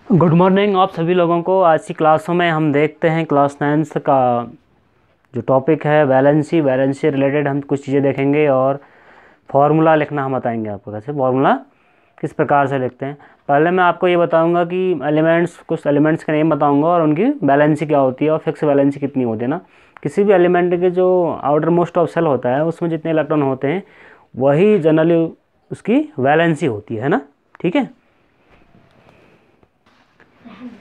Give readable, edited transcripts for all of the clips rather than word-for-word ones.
Good morning आप सभी लोगों को। आज की क्लासों में हम देखते हैं क्लास 9 का जो टॉपिक है वैलेंसी रिलेटेड हम कुछ चीज़ें देखेंगे और फार्मूला लिखना हम बताएंगे आपको कैसे फार्मूला किस प्रकार से लिखते हैं। पहले मैं आपको ये बताऊंगा कि कुछ एलिमेंट्स के नेम बताऊंगा और उनकी वैलेंसी क्या होती है और फिक्स वैलेंसी कितनी होती है ना। किसी भी एलिमेंट के जो आउटर मोस्ट ऑफ सेल होता है उसमें जितने इलेक्ट्रॉन होते हैं वही जनरली उसकी वैलेंसी होती है ना। ठीक है,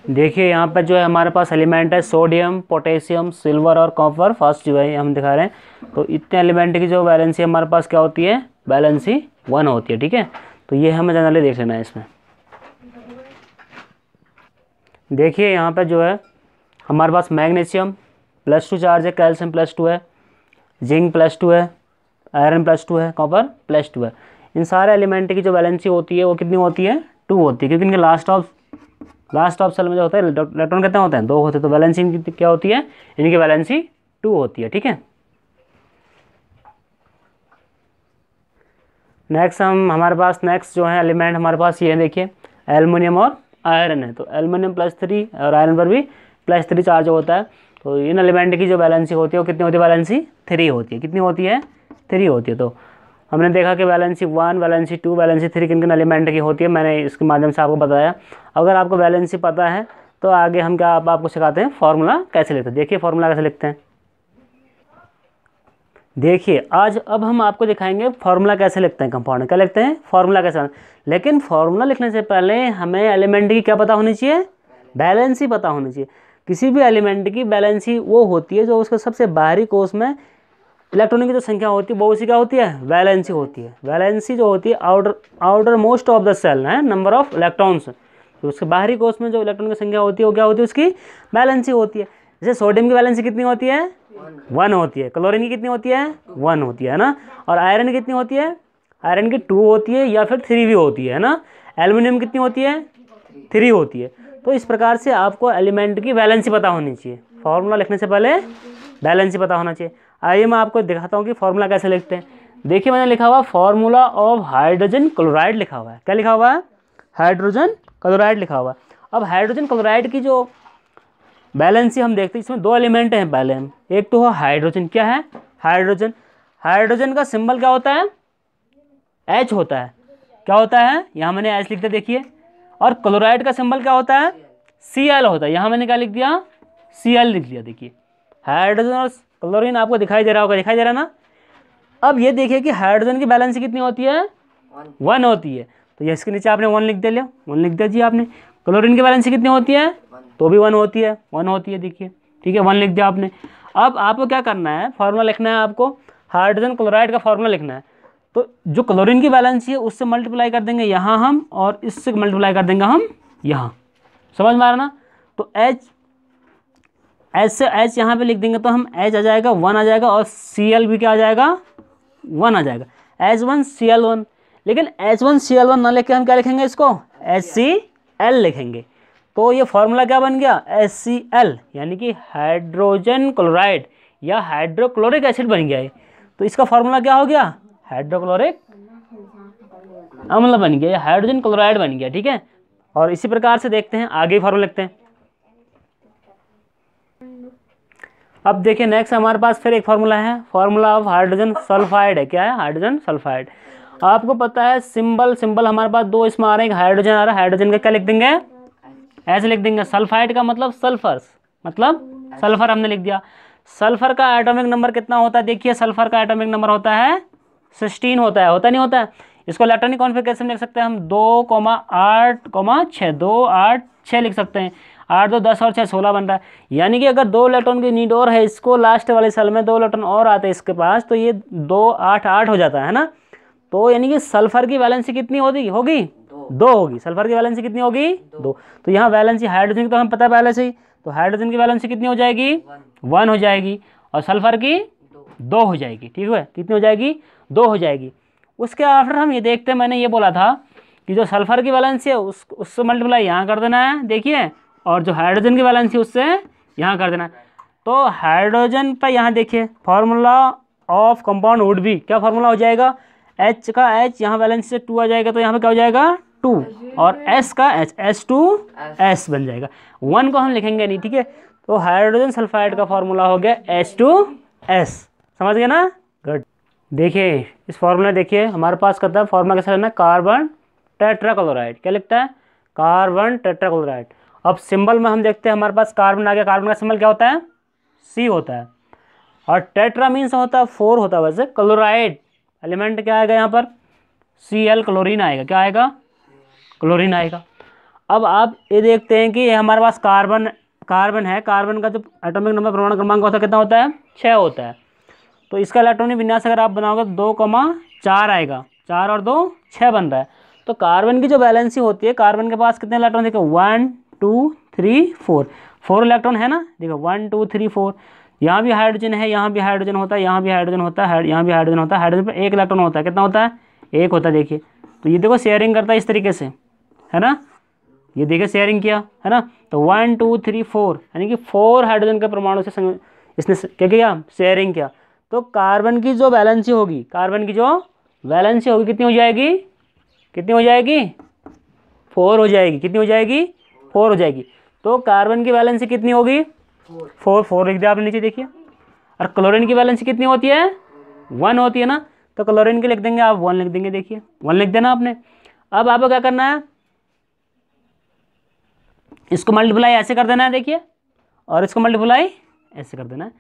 देखिए यहाँ पर जो है हमारे पास एलिमेंट है सोडियम, पोटेशियम, सिल्वर और कॉपर। फर्स्ट जो है हम दिखा रहे हैं, तो इतने एलिमेंट की जो वैलेंसी हमारे पास क्या होती है, वैलेंसी 1 होती है। ठीक है, तो ये हमें जनरली देख लेना है। इसमें देखिए यहाँ पर जो है हमारे पास मैग्नीशियम +2 चार्ज है, कैल्शियम +2 है, जिंक +2 है, आयरन +2 है, कॉपर +2 है। इन सारे एलिमेंट की जो वैलेंसी होती है वो कितनी होती है, 2 होती है, क्योंकि इनके लास्ट ऑफ सेल में जो होता है इलेक्ट्रॉन कितने होते हैं, 2 होते हैं। तो वैलेंसी इनकी क्या होती है, इनकी वैलेंसी 2 होती है। ठीक है, हमारे पास नेक्स्ट जो है एलिमेंट हमारे पास ये है, देखिए एल्युमिनियम और आयरन है। तो एल्युमिनियम +3 और आयरन पर भी +3 चार्ज होता है। तो इन एलिमेंट की जो वैलेंसी होती है वो कितनी होती है, वैलेंसी 3 होती है। कितनी होती है, 3 होती है। तो हमने देखा कि वैलेंसी 1, वैलेंसी 2, वैलेंसी 3 किन किन एलिमेंट की होती है, मैंने इसके माध्यम से आपको बताया। अगर आपको वैलेंसी पता है तो आगे हम क्या आपको सिखाते हैं फार्मूला कैसे लिखते हैं। देखिए फार्मूला कैसे लिखते हैं, देखिए अब हम आपको दिखाएंगे फार्मूला कैसे लिखते हैं, कंपाउंड क्या लिखते हैं, फार्मूला कैसे। लेकिन फार्मूला लिखने से पहले हमें एलिमेंट की क्या पता होनी चाहिए, बैलेंसी पता होनी चाहिए। किसी भी एलिमेंट की बैलेंसी वो होती है जो उसके सबसे बाहरी कोष में इलेक्ट्रॉनों की जो संख्या होती है वो उसी क्या होती है, वैलेंसी होती है। वैलेंसी जो होती है outermost of the cell है, नंबर ऑफ इलेक्ट्रॉन्स। तो उसके बाहरी कोष में जो इलेक्ट्रॉन की संख्या होती है वो क्या होती है, उसकी वैलेंसी होती है। जैसे सोडियम की वैलेंसी कितनी होती है, 1 होती है। क्लोरीन की कितनी होती है, 1 होती है ना। और आयरन की कितनी होती है, आयरन की 2 होती है या फिर 3 भी होती है ना। एल्युमिनियम कितनी होती है, 3 होती है। तो इस प्रकार से आपको एलिमेंट की वैलेंसी पता होनी चाहिए। फार्मूला लिखने से पहले बैलेंसी पता होना चाहिए। आइए मैं आपको दिखाता हूँ कि फार्मूला कैसे लिखते हैं। देखिए मैंने लिखा हुआ फार्मूला ऑफ हाइड्रोजन क्लोराइड लिखा हुआ है। क्या लिखा हुआ है, हाइड्रोजन क्लोराइड लिखा हुआ है। अब हाइड्रोजन क्लोराइड की जो बैलेंसी हम देखते हैं, इसमें 2 एलिमेंट हैं। पहले हम एक तो हाइड्रोजन, क्या है हाइड्रोजन, हाइड्रोजन का सिंबल क्या होता है, H होता है। क्या होता है, यहाँ मैंने H लिख दिया देखिए। और क्लोराइड का सिंबल क्या होता है, Cl होता है। यहाँ मैंने क्या लिख दिया, Cl लिख दिया। देखिए हाइड्रोजन और क्लोरीन आपको दिखाई दे रहा होगा, दिखाई दे रहा ना। अब ये देखिए कि हाइड्रोजन की बैलेंसी कितनी होती है, 1 होती है। तो ये इसके नीचे आपने 1 लिख दिया, 1 लिख दिया जी आपने। क्लोरीन की बैलेंसी कितनी होती है, तो भी 1 होती है, 1 होती है। देखिए ठीक है, 1 लिख दिया आपने। अब आपको क्या करना है, फार्मूला लिखना है आपको, हाइड्रोजन क्लोराइड का फार्मूला लिखना है। तो जो क्लोरीन की बैलेंसी है उससे मल्टीप्लाई कर देंगे यहाँ हम, और इससे मल्टीप्लाई कर देंगे हम यहाँ। समझ में आ रहा ना। तो H से H यहाँ पे लिख देंगे तो हम H आ जाएगा, 1 आ जाएगा, और Cl भी क्या आ जाएगा, 1 आ जाएगा, H1Cl1। लेकिन H1Cl1 ना लेके हम क्या लिखेंगे, इसको HCl लिखेंगे। तो ये फार्मूला क्या बन गया, HCl, यानी कि हाइड्रोजन क्लोराइड या हाइड्रोक्लोरिक एसिड बन गया है। तो इसका फार्मूला क्या हो गया, हाइड्रोक्लोरिक अम्ल बन गया, हाइड्रोजन क्लोराइड बन गया। ठीक है, और इसी प्रकार से देखते हैं आगे फार्मूला लिखते हैं। अब देखिए नेक्स्ट हमारे पास फिर एक फार्मूला है, फार्मूला ऑफ हाइड्रोजन सल्फाइड है। क्या है, हाइड्रोजन सल्फाइड। आपको पता है सिंबल हमारे पास 2 इसमें आ रहे हैं, हाइड्रोजन आ रहा है, हाइड्रोजन का क्या लिख देंगे, ऐसे लिख देंगे। सल्फाइड का मतलब सल्फर, मतलब सल्फर हमने लिख दिया। सल्फर का एटॉमिक नंबर कितना होता है, देखिए सल्फर का एटॉमिक नंबर होता है 16 होता है, होता नहीं होता है। इसको इलेक्ट्रॉनिक कॉन्फ़िगरेशन लिख सकते हैं हम 2,8,6, 2, 8, 6 लिख सकते हैं। 8, 2, 10 और 6, 16 बन रहा है। यानी कि अगर 2 इलेक्ट्रॉन की नीड और है, इसको लास्ट वाले सेल में 2 इलेक्ट्रॉन और आते हैं इसके पास, तो ये 2, 8, 8 हो जाता है ना। तो यानी कि सल्फर की वैलेंसी कितनी होगी, 2 होगी। सल्फर की वैलेंसी कितनी होगी, 2। तो यहाँ वैलेंसी हाइड्रोजन की तो हमें पता है पहले से ही, तो हाइड्रोजन की वैलेंसी कितनी हो जाएगी, 1 हो जाएगी, और सल्फर की 2 हो जाएगी। ठीक है, कितनी हो जाएगी, 2 हो जाएगी। उसके आफ्टर हम ये देखते हैं, मैंने ये बोला था कि जो सल्फर की वैलेंसी है उससे मल्टीप्लाई यहाँ कर देना है, देखिए, और जो हाइड्रोजन की वैलेंसी उससे यहाँ कर देना है। तो हाइड्रोजन पर यहाँ देखिए formula of compound would be, क्या फार्मूला हो जाएगा, H का H यहाँ वैलेंसी से 2 आ जाएगा, तो यहाँ पे क्या हो जाएगा, टू और S का H2S बन जाएगा। 1 को हम लिखेंगे नहीं, ठीक है। तो हाइड्रोजन सल्फाइड का फॉर्मूला हो गया H2S। समझ गए ना? गुड। देखिए इस फॉर्मूला, देखिए हमारे पास करता है फॉर्मूला कैसा रहना है, कार्बन टेट्राक्लोराइड। क्या लिखता है? Carbon tetrachloride. अब सिंबल में हम देखते हैं, हमारे पास कार्बन आ गया। कार्बन का सिंबल क्या होता है? C होता है। और टेट्रा मीन्स होता है 4 होता है। वैसे क्लोराइड एलिमेंट क्या आएगा यहाँ पर? Cl, क्लोरीन आएगा। क्या आएगा? क्लोरीन आएगा। अब आप ये देखते हैं कि ये हमारे पास कार्बन है। कार्बन का जो एटॉमिक नंबर परमाणु क्रमांक होता है कितना होता है? 6 होता है। तो इसका इलेक्ट्रॉनिक विन्यास अगर आप बनाओगे तो 2,4 आएगा। 4 और 2 6 बन रहा है। तो कार्बन की जो वैलेंसी होती है, कार्बन के पास कितने इलेक्ट्रॉन? देखो 1 2 3 4 इलेक्ट्रॉन है ना। देखो 1 2 3 4। यहाँ भी हाइड्रोजन है, यहाँ भी हाइड्रोजन होता है, यहाँ भी हाइड्रोजन होता है, यहाँ भी हाइड्रोजन होता है। हाइड्रोजन पर 1 इलेक्ट्रॉन होता है। कितना होता है? 1 होता है। देखिए तो ये देखो शेयरिंग करता है इस तरीके से, है ना। ये देखिए शेयरिंग किया, है ना। तो 1 2 3 4 यानी कि 4 हाइड्रोजन के परमाणु से इसने क्या किया? शेयरिंग किया। तो कार्बन की जो वैलेंसी होगी, कितनी हो जाएगी? 4 हो जाएगी। कितनी हो जाएगी? 4 हो जाएगी। तो कार्बन की वैलेंसी कितनी होगी? 4 लिख दिया आपने नीचे, देखिए। और क्लोरीन की वैलेंसी कितनी होती है? 1 होती है ना। तो क्लोरीन की लिख देंगे आप 1 लिख देंगे। देखिए 1 लिख देना आपने। अब आपको क्या करना है? इसको मल्टीप्लाई ऐसे कर देना है, देखिए, और इसको मल्टीप्लाई ऐसे कर देना है।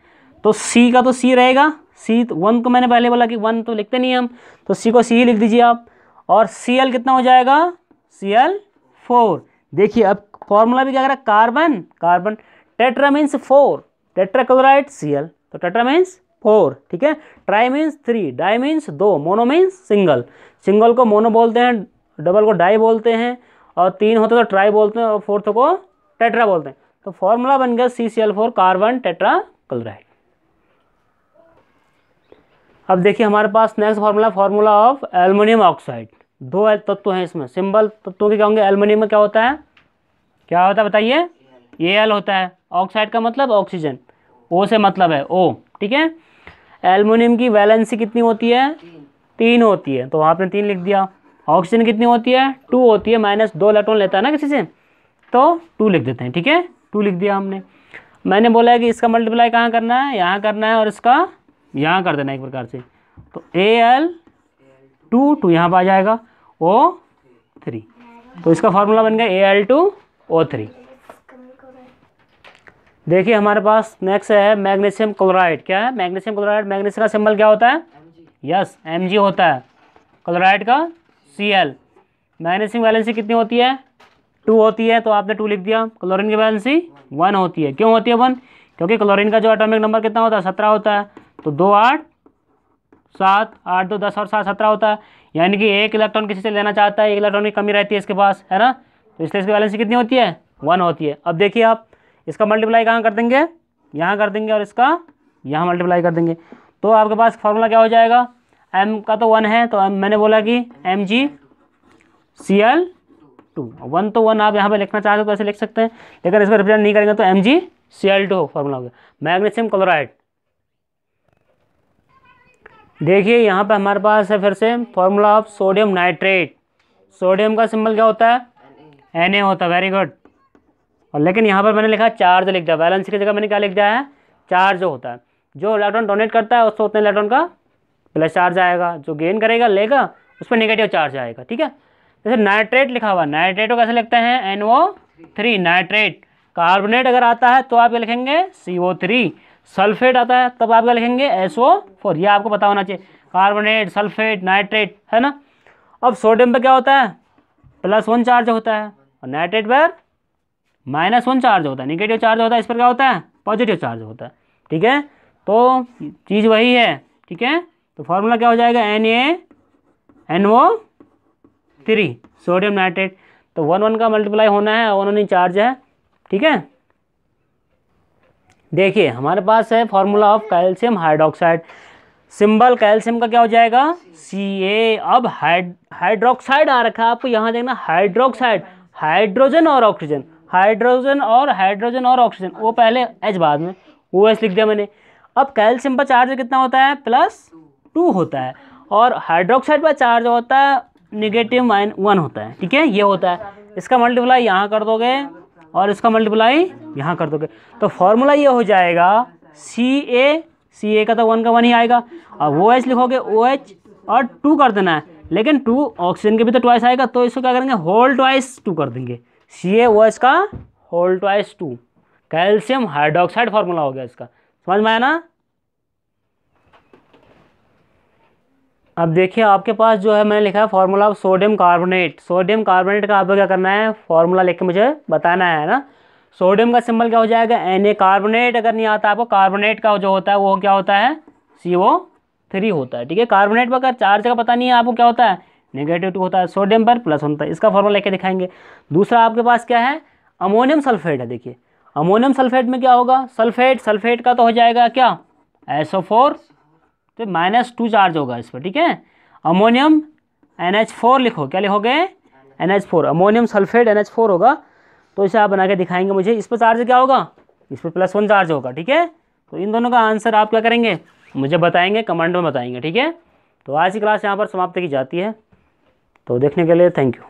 तो C का तो C रहेगा। C 1 को मैंने पहले बोला कि 1 तो लिखते नहीं हम, तो C को C ही लिख दीजिए आप। और Cl कितना हो जाएगा? Cl4। देखिए अब फॉर्मूला भी क्या करा? Carbon tetra means 4, tetrachloride Cl, तो टेट्रा मीन्स 4, ठीक है। Tri means 3, di means 2, mono means single को मोनो बोलते हैं, डबल को डाई बोलते हैं, और 3 होते तो ट्राई बोलते हैं, और 4th को टेट्रा बोलते हैं। तो फॉर्मूला बन गया CCl4, कार्बन टेट्राक्लोराइड। अब देखिए हमारे पास next formula of aluminium oxide. 2 तत्व हैं इसमें। सिंबल तत्वों के क्या होंगे? एल्युमिनियम में क्या होता है बताइए? Al होता है। ऑक्साइड का मतलब ऑक्सीजन, O से मतलब है O, ठीक है। एल्युमिनियम की वैलेंसी कितनी होती है? 3 होती है। तो आपने 3 लिख दिया। ऑक्सीजन कितनी होती है? 2 होती है। -2 इलेक्ट्रॉन लेता है ना किसी से, तो 2 लिख देते हैं, ठीक है। 2 लिख दिया हमने। मैंने बोला है कि इसका मल्टीप्लाई कहाँ करना है? यहाँ करना है, और इसका यहाँ कर देना एक प्रकार से। तो Al2 यहाँ पर आ जाएगा, O3। तो इसका फार्मूला बन गया Al2O3। देखिए हमारे पास नेक्स्ट है मैग्नीशियम क्लोराइड। क्या है? Magnesium chloride. मैग्नीशियम का सिंबल क्या होता है? यस, Mg होता है। क्लोराइड का Cl। मैग्नीशियम वैलेंसी कितनी होती है? 2 होती है। तो आपने 2 लिख दिया। क्लोरीन की वैलेंसी 1 होती है। क्यों होती है 1? क्योंकि क्लोरीन का जो एटॉमिक नंबर कितना होता है? 17 होता है। तो 2 8 7 8 2 10 और 7 17 होता है। यानी कि 1 इलेक्ट्रॉन किसी से लेना चाहता है, 1 इलेक्ट्रॉन की कमी रहती है इसके पास, है ना। तो इसलिए इसकी वैलेंसी कितनी होती है? 1 होती है। अब देखिए आप इसका मल्टीप्लाई कहाँ कर देंगे? यहाँ कर देंगे, और इसका यहाँ मल्टीप्लाई कर देंगे। तो आपके पास फार्मूला क्या हो जाएगा? M का तो 1 है, तो मैंने बोला कि MgCl2। 1 तो 1 आप यहाँ पे लिखना चाहते हो तो ऐसे लिख सकते हैं, लेकिन इसको रिप्रेजेंट नहीं करेंगे तो MgCl2 फार्मूला हो गया। Magnesium chloride. देखिए यहाँ पे हमारे पास है फिर से formula of sodium nitrate. Sodium का सिंबल क्या होता है? Na होता है। Very good. और लेकिन यहाँ पर मैंने लिखा चार्ज लिख दिया। वैलेंसी की जगह मैंने क्या लिख दिया है? चार्ज होता है। जो इलेक्ट्रॉन डोनेट करता है उसको उतने इलेक्ट्रॉन का प्लस चार्ज आएगा, जो गेन करेगा लेगा उस पर नेगेटिव चार्ज आएगा, ठीक है। जैसे नाइट्रेट लिखा हुआ, नाइट्रेट को कैसे लिखते हैं? NO3 nitrate. कार्बोनेट अगर आता है तो आप क्या लिखेंगे? CO3। सल्फेट आता है तब आप क्या लिखेंगे? SO4। ये आपको पता होना चाहिए। कार्बोनेट, सल्फेट, नाइट्रेट, है ना। अब सोडियम पे क्या होता है? +1 चार्ज होता है, और नाइट्रेट पर -1 चार्ज होता है, नेगेटिव चार्ज होता है। इस पर क्या होता है? पॉजिटिव चार्ज होता है, ठीक है। तो चीज़ वही है, ठीक है। तो फार्मूला क्या हो जाएगा? NaNO3 sodium nitrate. तो 1 1 का मल्टीप्लाई होना है, 1 1 चार्ज है, ठीक है। देखिए हमारे पास है formula of calcium hydroxide. Symbol calcium का क्या हो जाएगा? Ca। अब हाइड्रोक्साइड आ रखा है आपको, यहाँ देखना हाइड्रोक्साइड, हाइड्रोजन और ऑक्सीजन, हाइड्रोजन और ऑक्सीजन, वो पहले H बाद में, OH लिख दिया मैंने। अब कैल्शियम पर चार्ज कितना होता है? +2 होता है, और हाइड्रोक्साइड पर चार्ज होता है -1 होता है, ठीक है, ये होता है। इसका मल्टीप्लाई यहाँ कर दोगे और इसका मल्टीप्लाई यहाँ कर दोगे, तो फॉर्मूला ये हो जाएगा Ca का तो 1 का 1 ही आएगा। अब OH लिखोगे, OH और 2 कर देना है, लेकिन 2 ऑक्सीजन के भी तो ट्वाइस आएगा, तो इसको क्या करेंगे, होल ट्वाइस 2 कर देंगे। CaOH का whole twice 2 calcium hydroxide formula हो गया इसका। समझ में आया ना। अब देखिए आपके पास जो है मैंने लिखा है formula of sodium carbonate. Sodium carbonate का आपको क्या करना है, फॉर्मूला लिख के मुझे बताना है ना। सोडियम का सिंबल क्या हो जाएगा, Na। कार्बोनेट अगर नहीं आता आपको, कार्बोनेट का जो होता है वो क्या होता है, CO3 होता है, ठीक है। कार्बोनेट पर अगर चार्ज का पता नहीं है आपको, क्या होता है, -2 होता है, सोडियम पर +1 होता है। इसका फॉर्मूला लेके दिखाएंगे। दूसरा आपके पास क्या है, अमोनियम सल्फेट है। देखिए अमोनियम सल्फेट में क्या होगा, सल्फेट का तो हो जाएगा क्या, SO4, तो -2 चार्ज होगा इस पर, ठीक है। अमोनियम NH4 लिखो, क्या लिखोगे, NH4, अमोनियम सल्फेट NH4 होगा। तो इसे आप बना के दिखाएंगे मुझे। इस पर चार्ज क्या होगा, इस पर +1 चार्ज होगा, ठीक है। तो इन दोनों का आंसर आप क्या करेंगे, मुझे बताएंगे, कमेंट में बताएंगे, ठीक है। तो आज की क्लास यहाँ पर समाप्त की जाती है। तो देखने के लिए थैंक यू।